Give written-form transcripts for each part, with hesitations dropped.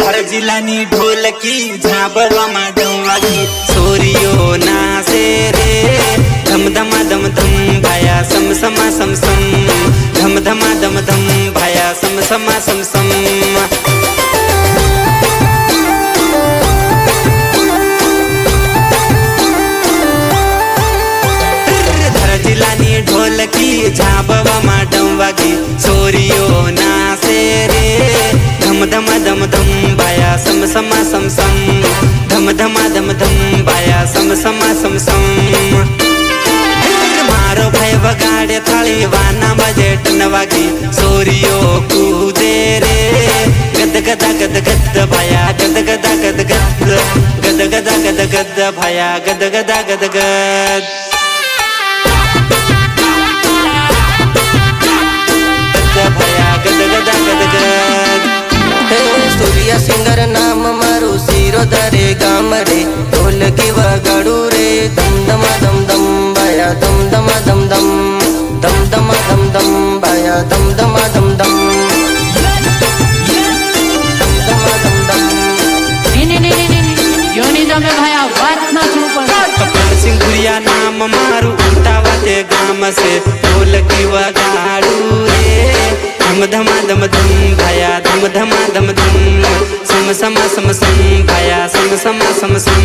धार जिल्लानी ढोलकी झाबरमा डौवाकी छोरियो नाचे रे धम धमा धम धम भाया सम समा सम सम धम धमा धम धम भाया सम समा सम सम जिलानी ढोलकी झाबवा डौवाकी छोरियो नाचे रे धम धम धम धम भाया सम समा सम सम धम धमा धम धम भाया सम समा सम सम मारो भाई बगाड़े थाली वाना बजे टनवागी छोरियो कूदे रे गद गदा गद गद भाया गद गदा गद गद गद गदा गद गद भाया गद गदा गद गद भया गद गदा गद गद सूर्य सिंगर नाम मारू सिरोदरे गाम रे ढोलकी वगाड़ू रे दम दम दम दम भाया दम दम दम दम दम दम दम दम भाया दम दम दम दम सिंघुरिया नाम मारू उठावाते गाम से ढोलकी वगाड़ू रे धम धमा धम धम भाया धम धमा धम धम सम समा सम सम भाया सम समा सम सम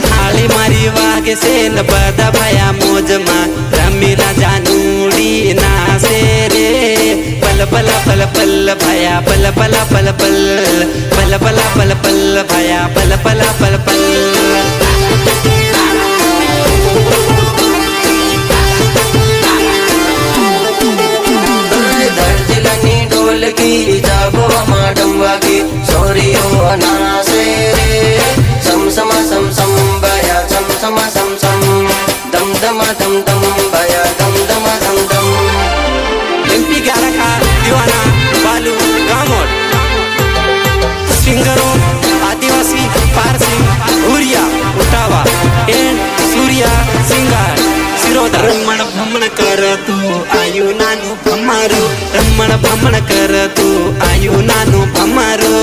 थाली मारी वागे से न बदा भाया मोजमा रमीला जानूड़ी नासे रे पल पल पल पल भाया पल पल पल पल पल पल पल पल भाया पल पल पल पल जिलानी ढोलकी झाबवा डौवाकी छोरियो नाचे रे सम समा सम सम भाया सम समा सम सम दम दम दम दम भाया दम दम दम दम एमपी 11 का दीवाना बालू गामोट सिंगरों आदिवासी पारसी हुरिया उठावा एंड सूर्या सिंगर सिरोदा रमण भ्रमण कर तू आयु नानु भमारो रमण भ्रमण कर तू आयु नानु भमारो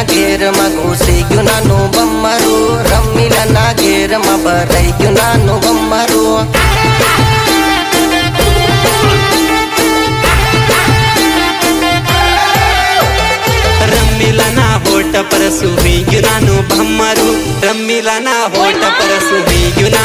घेर मा घुसे क्यों नानो बम्मारो रमीला ना घेर मा भराई क्यों नानो बम्मारो रमीला ना होट पर सुही क्यों नानो भम्मारो रमीला ना होट पर सुही क्यों ना